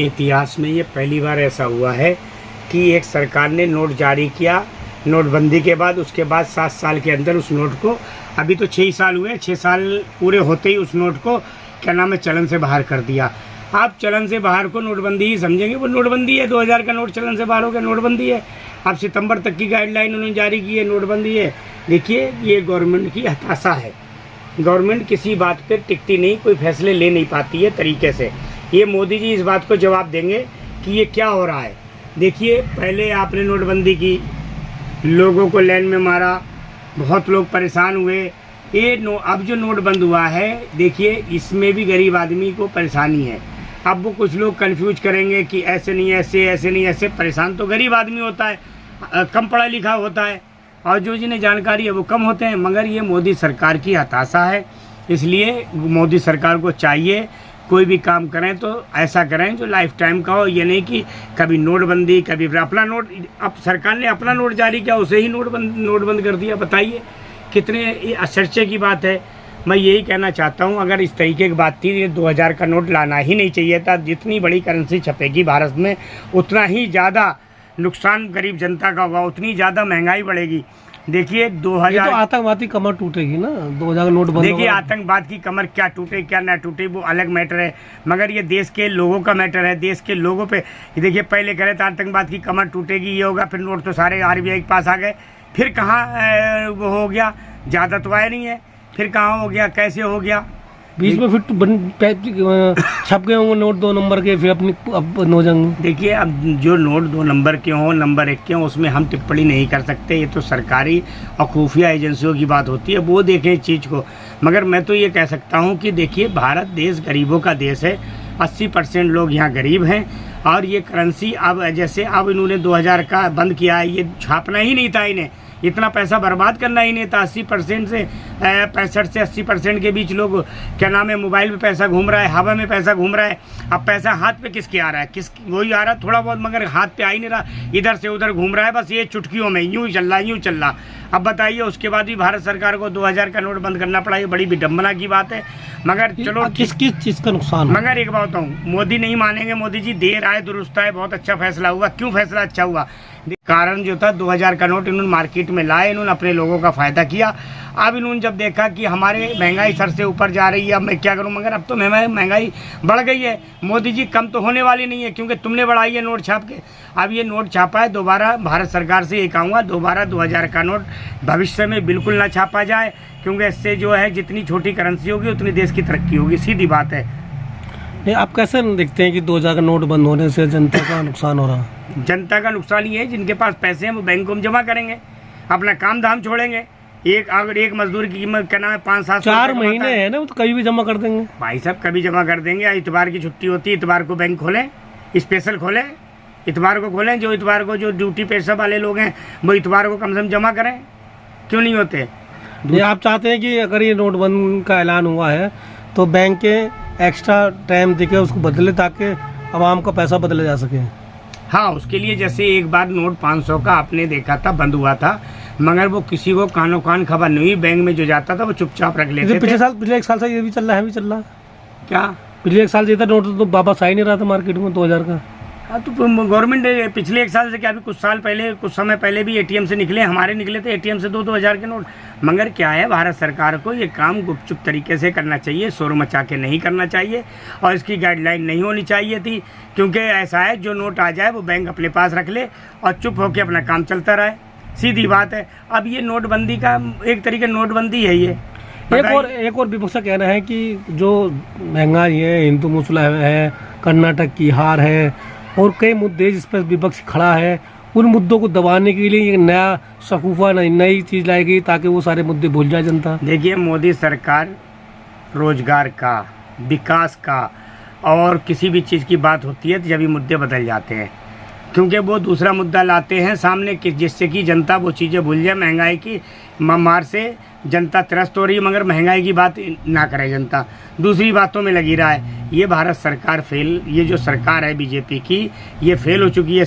इतिहास में ये पहली बार ऐसा हुआ है कि एक सरकार ने नोट जारी किया नोटबंदी के बाद, उसके बाद 7 साल के अंदर उस नोट को, अभी तो 6 साल हुए, 6 साल पूरे होते ही उस नोट को क्या नाम है चलन से बाहर कर दिया। आप चलन से बाहर को नोटबंदी ही समझेंगे, वो नोटबंदी है। 2000 का नोट चलन से बाहर हो गया, नोटबंदी है। अब सितंबर तक की गाइडलाइन उन्होंने जारी की है, नोटबंदी है। देखिए ये गवर्नमेंट की हताशा है। गवर्नमेंट किसी बात पे टिकती नहीं, कोई फैसले ले नहीं पाती है तरीके से। ये मोदी जी इस बात को जवाब देंगे कि ये क्या हो रहा है। देखिए पहले आपने नोटबंदी की, लोगों को लाइन में मारा, बहुत लोग परेशान हुए। अब जो नोट बंद हुआ है, देखिए इसमें भी गरीब आदमी को परेशानी है। अब वो कुछ लोग कंफ्यूज करेंगे कि ऐसे नहीं ऐसे, ऐसे नहीं ऐसे। परेशान तो गरीब आदमी होता है, कम पढ़ा लिखा होता है, और जो जिन्हें जानकारी है वो कम होते हैं। मगर ये मोदी सरकार की हताशा है। इसलिए मोदी सरकार को चाहिए कोई भी काम करें तो ऐसा करें जो लाइफ टाइम का हो। ये नहीं कि कभी नोटबंदी, कभी अपना नोट। अब सरकार ने अपना नोट जारी किया, उसे ही नोट बंद कर दिया। बताइए कितने आश्चर्य की बात है। मैं यही कहना चाहता हूँ, अगर इस तरीके की बात थी, ये 2000 का नोट लाना ही नहीं चाहिए था। जितनी बड़ी करेंसी छपेगी भारत में, उतना ही ज़्यादा नुकसान गरीब जनता का होगा, उतनी ज़्यादा महंगाई बढ़ेगी। देखिए 2000 तो आतंकवाद की कमर टूटेगी ना, 2000 का नोट बंद। देखिए आतंकवाद की कमर क्या टूटे क्या ना टूटे वो अलग मैटर है, मगर ये देश के लोगों का मैटर है। देश के लोगों पे देखिए, पहले कह रहे थे आतंकवाद की कमर टूटेगी, ये होगा, फिर नोट तो सारे RBI के पास आ गए। फिर कहाँ वो हो गया, ज़्यादा तो आया नहीं है, फिर कहाँ हो गया, कैसे हो गया। बीच में फिर छप गए होंगे नोट 2 नंबर के, फिर अपनी अब हो जाएंगे। देखिए अब जो नोट 2 नंबर के हों, नंबर 1 के हों, उसमें हम टिप्पणी नहीं कर सकते। ये तो सरकारी और खुफिया एजेंसियों की बात होती है, वो देखें इस चीज़ को। मगर मैं तो ये कह सकता हूँ कि देखिए भारत देश गरीबों का देश है। 80% लोग यहाँ गरीब हैं। और ये करेंसी अब जैसे अब इन्होंने 2000 का बंद किया है, ये छापना ही नहीं था, इन्हें इतना पैसा बर्बाद करना ही नहीं था। 80% से 65 से 80% के बीच लोग क्या नाम है मोबाइल पे पैसा घूम रहा है, हवा में पैसा घूम रहा है। अब पैसा हाथ पे किसके आ रहा है, वही आ रहा है थोड़ा बहुत, मगर हाथ पे आ ही नहीं रहा, इधर से उधर घूम रहा है। बस ये चुटकियों में यूँ चल रहा, यूँ चल रहा। अब बताइए उसके बाद भी भारत सरकार को 2000 का नोट बंद करना पड़ा, ये बड़ी विडम्बना की बात है। मगर चलो किस चीज़ का नुकसान। मगर एक बात बताऊँ, मोदी नहीं मानेंगे। मोदी जी देर आए दुरुस्त आए, बहुत अच्छा फैसला हुआ। क्यों फैसला अच्छा हुआ? कारण जो था 2000 का नोट इन्होंने मार्केट में लाए, इन्होंने अपने लोगों का फ़ायदा किया। अब इन्होंने जब देखा कि हमारे महंगाई सर से ऊपर जा रही है, अब मैं क्या करूं। मगर अब तो महंगाई बढ़ गई है। मोदी जी कम तो होने वाली नहीं है, क्योंकि तुमने बढ़ाई है नोट छाप के। अब ये नोट छापा है, दोबारा भारत सरकार से ये कहूँगा, दोबारा 2000 का नोट भविष्य में बिल्कुल ना छापा जाए, क्योंकि इससे जो है जितनी छोटी करेंसी होगी उतनी देश की तरक्की होगी, सीधी बात है। नहीं, आप कैसे देखते हैं कि 2000 का नोट बंद होने से जनता का नुकसान हो रहा है? जनता का नुकसान ये है, जिनके पास पैसे हैं वो बैंकों में जमा करेंगे, अपना काम धाम छोड़ेंगे। अगर एक मजदूर की कीमत क्या नाम है 5-7 4 महीने है ना, वो तो कभी भी जमा कर देंगे भाई साहब, कभी जमा कर देंगे। इतवार की छुट्टी होती है, इतवार को बैंक खोलें, स्पेशल खोलें, इतवार को खोलें। जो इतवार को जो ड्यूटी पेशा वाले लोग हैं वो इतवार को कम से कम जमा करें। क्यों नहीं होते? आप चाहते हैं कि अगर ये नोट बंद का ऐलान हुआ है तो बैंक के एक्स्ट्रा टाइम देके उसको बदले, ताकि आवाम का पैसा बदला जा सके। हाँ, उसके लिए जैसे एक बार नोट 500 का आपने देखा था, बंद हुआ था, मगर वो किसी को कानो कान खबर नहीं हुई। बैंक में जो जाता था वो चुपचाप रख लेते थे। पिछले 1 साल से ये भी चल रहा है, भी चल रहा है। क्या पिछले 1 साल से था नोट तो वापस आ ही नहीं रहा था मार्केट में 2000 का। हाँ, तो गवर्नमेंट पिछले 1 साल से क्या, अभी कुछ समय पहले भी ATM से निकले, हमारे निकले थे ATM से 2-2000 के नोट। मगर क्या है, भारत सरकार को ये काम गुपचुप तरीके से करना चाहिए, शोर मचा के नहीं करना चाहिए, और इसकी गाइडलाइन नहीं होनी चाहिए थी। क्योंकि ऐसा है, जो नोट आ जाए वो बैंक अपने पास रख ले और चुप होकर अपना काम चलता रहे, सीधी बात है। अब ये नोटबंदी का एक तरीके नोटबंदी है ये। एक और विपक्ष का कहना है कि जो महंगाई है, हिंदू मुस्लिम है, कर्नाटक की हार है, और कई मुद्दे जिस पर विपक्ष खड़ा है, उन मुद्दों को दबाने के लिए एक नया शकूफा नई चीज़ लाएगी, ताकि वो सारे मुद्दे भूल जाए जनता। देखिए मोदी सरकार रोजगार का, विकास का और किसी भी चीज़ की बात होती है तो जब ये मुद्दे बदल जाते हैं, क्योंकि वो दूसरा मुद्दा लाते हैं सामने जिससे कि जनता वो चीज़ें भूल जाए। महंगाई की मार से जनता त्रस्त हो रही है, मगर महंगाई की बात ना करे जनता, दूसरी बातों में लगी रहा है। ये भारत सरकार ये जो सरकार है BJP की, ये फेल हो चुकी है।